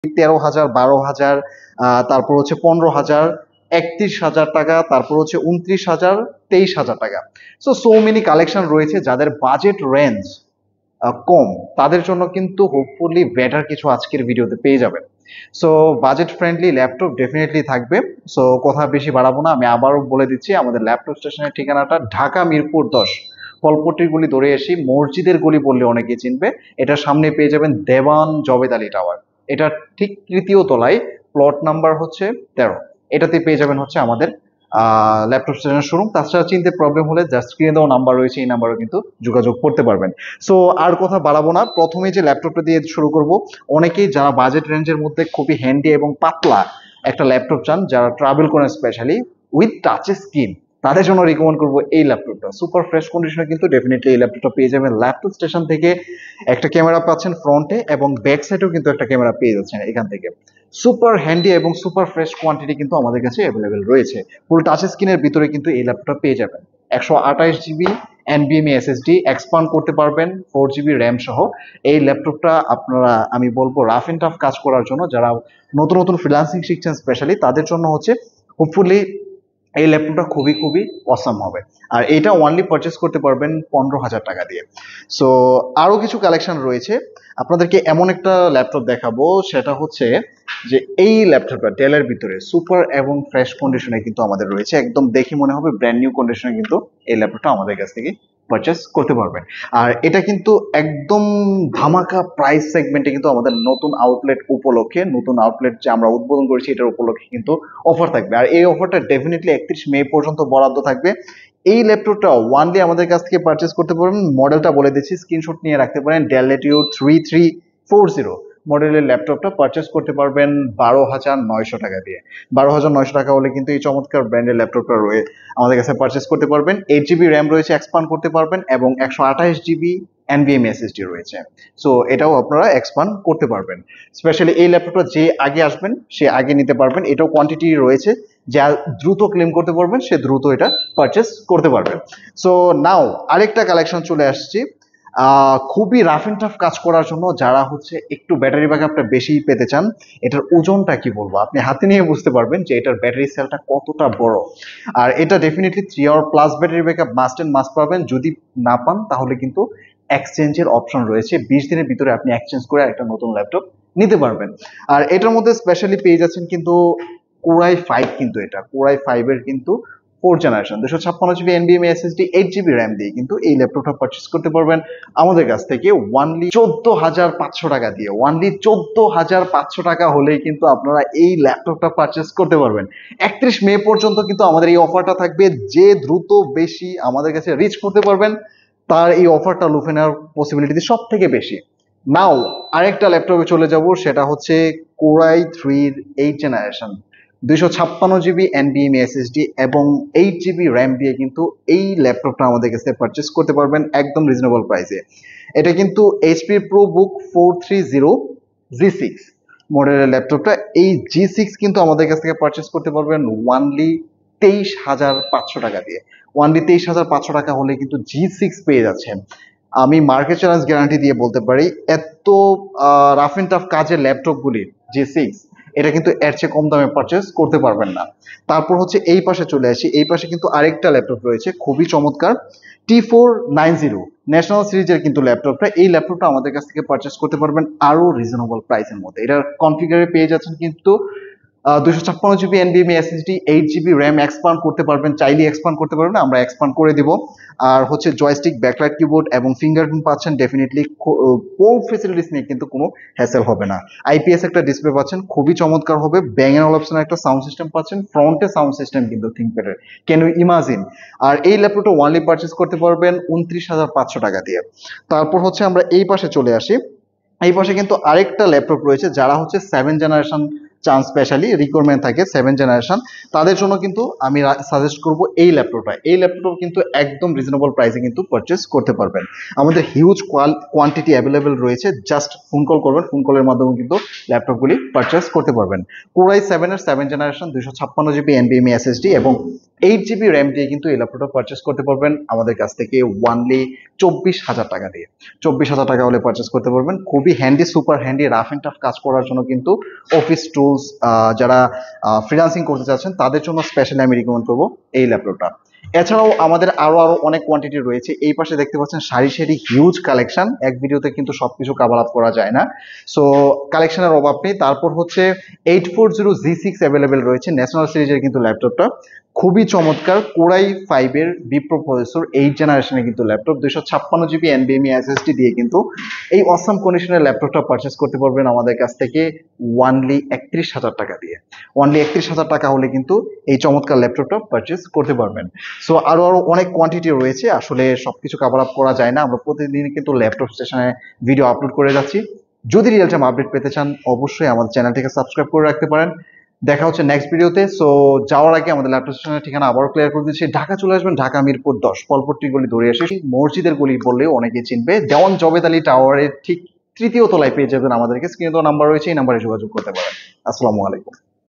13,000, 12,000, তারপর হচ্ছে 15,000, 31,000 টাকা, তারপর হচ্ছে 29,000, 23,000 টাকা। সো মেনি কালেকশন রয়েছে। যাদের বাজেট রেঞ্জ কম তাদের জন্য কিন্তু হোপফুলি বেটার কিছু আজকের ভিডিওতে পেয়ে যাবেন। So budget friendly laptop definitely থাকবে। সো কথা বেশি বাড়াবো না, আমি আবারও বলে দিচ্ছি আমাদের ল্যাপটপ স্টেশনের ঠিকানাটা ঢাকা মিরপুর 10, ফলপট্টির গলি ধরে এসে মসজিদের গলি বললে অনেকে চিনবে। এটার সামনে পেয়ে যাবেন দেওয়ান জবেদ আলী টাওয়ার। এটা ঠিক তৃতীয় তলায়, প্লট নাম্বার হচ্ছে 13। এটাতে পেয়ে যাবেন হচ্ছে আমাদের ল্যাপটপ স্টেশনের শোরুম। তাছাড়া চিনতে প্রবলেম হলে জাস্ট স্ক্রিনে দেওয়া নাম্বার রয়েছে, এই নাম্বারও কিন্তু যোগাযোগ করতে পারবেন। সো আর কথা বাড়াবো না, প্রথমে যে ল্যাপটপটা দিয়ে শুরু করব। অনেকেই যারা বাজেট রেঞ্জের মধ্যে খুবই হ্যান্ডি এবং পাতলা একটা ল্যাপটপ চান, যারা ট্রাভেল করেন স্পেশালি উইথ টাচ স্ক্রিন, তাদের জন্য রিকমেন্ড করবো এই ল্যাপটপটা। সুপার ফ্রেশ কন্ডিশনে কিন্তু ডেফিনেটলি এই ল্যাপটপটা পেয়ে যাবেন। ল্যাপটপ স্টেশন থেকে একটা ক্যামেরা পাচ্ছেন ফ্রন্টে, এবং ব্যাক সাইডেও কিন্তু একটা ক্যামেরা পেয়ে যাচ্ছেন এখান থেকে। সুপার হ্যান্ডি এবং সুপার ফ্রেশ কোয়ান্টিটি কিন্তু আমাদের কাছে অ্যাভেলেবেল রয়েছে। ফুল টাচ স্ক্রিনের ভিতরে কিন্তু এই ল্যাপটপটা পেয়ে যাবেন। 128 GB NVMe SSD, এক্সপান্ড করতে পারবেন 4 GB র্যাম সহ। এই ল্যাপটপটা আপনারা, আমি বলবো, রাফ এন্ড টাফ কাজ করার জন্য, যারা নতুন নতুন ফ্রিল্যান্সিং শিখছেন স্পেশালি, তাদের জন্য হচ্ছে হোপফুলি এই ল্যাপটপটা খুবই খুবই অসাম হবে। আর এটা ওয়ানলি পারচেস করতে পারবেন 15,000 টাকা দিয়ে। সো আরো কিছু কালেকশন রয়েছে, আপনাদেরকে এমন একটা ল্যাপটপ দেখাবো, সেটা হচ্ছে যে এই ল্যাপটপটা ডেলের ভিতরে সুপার এবং ফ্রেশ কন্ডিশনে কিন্তু আমাদের রয়েছে। একদম দেখে মনে হবে ব্র্যান্ড নিউ কন্ডিশনে কিন্তু এই ল্যাপটপটা আমাদের কাছ থেকে পারচেস করতে পারবেন। আর এটা কিন্তু একদম ধামাকা প্রাইস সেগমেন্টে কিন্তু আমাদের নতুন আউটলেট উপলক্ষে, নতুন আউটলেট যে আমরা উদ্বোধন করেছি এটার উপলক্ষে কিন্তু অফার থাকবে। আর এই অফারটা ডেফিনেটলি 31 মে পর্যন্ত বরাদ্দ থাকবে। এই ল্যাপটপটা ওয়ানলি আমাদের কাছ থেকে পারচেস করতে পারবেন। মডেলটা বলে দিচ্ছি, স্ক্রিনশট নিয়ে রাখতে পারেন। ডেল ল্যাটিটিউড 3340 মডেলের ল্যাপটপটা পারচেস করতে পারবেন 12,900 টাকা দিয়ে। 12,900 টাকা হলে কিন্তু এই চমৎকার ব্র্যান্ডের ল্যাপটপটা আমাদের কাছে পারচেস করতে পারবেন। 8 GB র্যাম রয়েছে, এক্সপান্ড করতে পারবেন, এবং 128 GB NVMe SSD রয়েছে। সো এটাও আপনারা এক্সপান্ড করতে পারবেন। স্পেশালি এই ল্যাপটপটা যে আগে আসবেন সে আগে নিতে পারবেন। এটাও কোয়ান্টিটি রয়েছে, যা দ্রুত ক্লেম করতে পারবেন সে দ্রুত এটা পারচেস করতে পারবেন। সো নাও আরেকটা কালেকশন চলে আসছি, খুবই রাফ এন্ড টাফ কাজ করার জন্য, যারা হচ্ছে একটু ব্যাটারি ব্যাকআপটা বেশি পেতে চান। এটার ওজনটা কি বলবো, আপনি হাতে নিয়ে বুঝতে পারবেন যে এটার ব্যাটারি সেলটা কতটা বড়। আর এটা definitely 3 hour plus battery backup must and must পাবেন। যদি না পান তাহলে কিন্তু এক্সচেঞ্জের অপশন রয়েছে, 20 দিনের ভিতরে আপনি এক্সচেঞ্জ করে একটা নতুন ল্যাপটপ নিতে পারবেন। আর এটার মধ্যে স্পেশালি পেয়ে যাচ্ছেন কিন্তু কোরাই 5, কিন্তু এটা কোরাই 5 এর কিন্তু 4th generation, 256 GB NVMe SSD, 8 GB RAM দিয়ে কিন্তু এই ল্যাপটপটা পারচেস করতে পারবেন আমাদের কাছ থেকে ওয়ানলি 14,500 টাকা দিয়ে। ওয়ানলি 14,500 টাকা হলেই কিন্তু আপনারা এই ল্যাপটপটা পারচেস করতে পারবেন। 31 মে পর্যন্ত কিন্তু আমাদের এই অফারটা থাকবে। যে দ্রুত বেশি আমাদের কাছে রিচ করতে পারবেন তার এই অফারটা লুফে নেওয়ার পসিবিলিটি সব থেকে বেশি। নাও আরেকটা ল্যাপটপে চলে যাব, সেটা হচ্ছে core i 3 8th generation, 256 GB NVMe SSD এবং 8 GB র্যাম দিয়ে কিন্তু এই ল্যাপটপটা আমাদের কাছে পারচেস করতে পারবেন একদম রিজনেবল প্রাইসে। এটা কিন্তু HP ProBook 430 G6 মডেলের ল্যাপটপটা। এই G6 কিন্তু আমাদের কাছ থেকে পারচেস করতে পারবেন ওয়ানলি 23,500 টাকা দিয়ে। ওয়ানলি 23,500 টাকা হলে কিন্তু G6 পেয়ে যাচ্ছেন। আমি মার্কেট চ্যালেঞ্জ গ্যারান্টি দিয়ে বলতে পারি, এত রাফ এন্ড টাফ কাজের ল্যাপটপগুলি G6 এটা কিন্তু এর চেয়ে কম দামে পারচেস করতে পারবেন না। তারপর হচ্ছে এই পাশে চলে আসি, এই পাশে কিন্তু আরেকটা ল্যাপটপ রয়েছে খুবই চমৎকার, T490 ন্যাশনাল সিরিজের কিন্তু ল্যাপটপটা। এই ল্যাপটপটা আমাদের কাছ থেকে পারচেস করতে পারবেন আরো রিজনেবল প্রাইসের মধ্যে। এটার কনফিগারে পেয়ে যাচ্ছেন কিন্তু 256 GB NVMe SSD, 8 GB RAM, expand করতে পারবেন, চাইলে এক্সপান্ড করতে পারবেন, আমরা এক্সপান্ড করে দিব। আর হচ্ছে জয়স্টিক, ব্যাকলাইট কিবোর্ড এবং ফিঙ্গারপ্রিন্ট পাচ্ছেন। ডেফিনেটলি কোর ফেসিলিটিস নিয়ে কিন্তু কোনো হ্যাসেল হবে না। IPS একটা ডিসপ্লে পাচ্ছেন, খুবই চমৎকার হবে। ব্যাং এন্ড অলপশনের একটা সাউন্ড সিস্টেম পাচ্ছেন, ফ্রন্টে সাউন্ড সিস্টেম কিন্তু থিংকপ্যাডের, ক্যান ইউ ইমাজিন। আর এই ল্যাপটপটা ওয়ানলি পারচেস করতে পারবেন 29,500 টাকা দিয়ে। তারপর হচ্ছে আমরা এই পাশে চলে আসি, এই পাশে কিন্তু আরেকটা ল্যাপটপ রয়েছে, যারা হচ্ছে 7th জেনারেশন চান, স্পেশালি রিকোয়ারমেন্ট থাকে 7 জেনারেশন, তাদের জন্য কিন্তু আমি সাজেস্ট করব এই ল্যাপটপটা। এই ল্যাপটপ কিন্তু একদম রিজনেবল প্রাইসে কিন্তু পারচেস করতে পারবেন। আমাদের হিউজ কোয়ান্টিটি অ্যাভেলেবেল রয়েছে, জাস্ট ফোন কল করবেন, ফোন কলের মাধ্যমে কিন্তু ল্যাপটপগুলি পারচেস করতে পারবেন। কোরাই 7-এর 7 জেনারেশন 256 জিবি এনভিএমই এসএসডি এবং 8 জিবি র্যাম দিয়ে কিন্তু এই ল্যাপটপটা পারচেস করতে পারবেন আমাদের কাছ থেকে ওয়ানলি 24,000 টাকা দিয়ে। 24,000 টাকা হলে পারচেস করতে পারবেন। খুবই handy, super handy, rough and tough কাজ করার জন্য কিন্তু অফিস টুলস, যারা ফ্রিল্যান্সিং করতে চাচ্ছেন তাদের জন্য স্পেশালি আমি রিকমেন্ড করবো এই ল্যাপটপটা। এছাড়াও আমাদের আরো অনেক কোয়ান্টিটি রয়েছে। এই পাশে দেখতে পাচ্ছেন সারি সারি হিউজ কালেকশন, এক ভিডিওতে কিন্তু সবকিছু কভার আপ করা যায় না, সো কালেকশনের অভাব নেই। তারপর হচ্ছে 840 G6 অ্যাভেলেবেল রয়েছে, ন্যাশনাল সিরিজের কিন্তু ল্যাপটপটা খুবই চমৎকার। কোরাই 5-এর বিপ্রো প্রসেসর 8 জেনারেশনের কিন্তু ল্যাপটপ, 256 জিবি এনভিএমই এসএসডি দিয়ে কিন্তু এই অসাম কন্ডিশনের ল্যাপটপটা পারচেস করতে পারবেন আমাদের কাছ থেকে ওয়ানলি 31,000 টাকা দিয়ে। ওয়ানলি 31,000 টাকা হলে কিন্তু এই চমৎকার ল্যাপটপটা পারচেস করতে পারবেন। সো আরো অনেক কোয়ান্টিটি রয়েছে, আসলে সবকিছু কভার আপ করা যায় না। আমরা প্রতিদিন কিন্তু ল্যাপটপ স্টেশনে ভিডিও আপলোড করে যাচ্ছি। যদি রিয়েল টাইম আপডেট পেতে চান অবশ্যই আমাদের চ্যানেলটিকে সাবস্ক্রাইব করে রাখতে পারেন। দেখা হচ্ছে নেক্সট ভিডিওতে। সো যাওয়ার আগে আমাদের ল্যাপটপ স্টেশনের ঠিকানা আবারও ক্লিয়ার করে দিচ্ছি। ঢাকা চলে আসবেন, ঢাকা মিরপুর 10 পলপট্টি গলি দৌড়ে এসে মসজিদের গলি বললেও অনেকে চিনবে। দেওয়ান জবেদ আলী টাওয়ারের ঠিক তৃতীয় তলায় পেয়ে যাবেন আমাদেরকে। স্ক্রিনে তো নাম্বার রয়েছে, এই নাম্বারে যোগাযোগ করতে পারেন। আসসালামু আলাইকুম।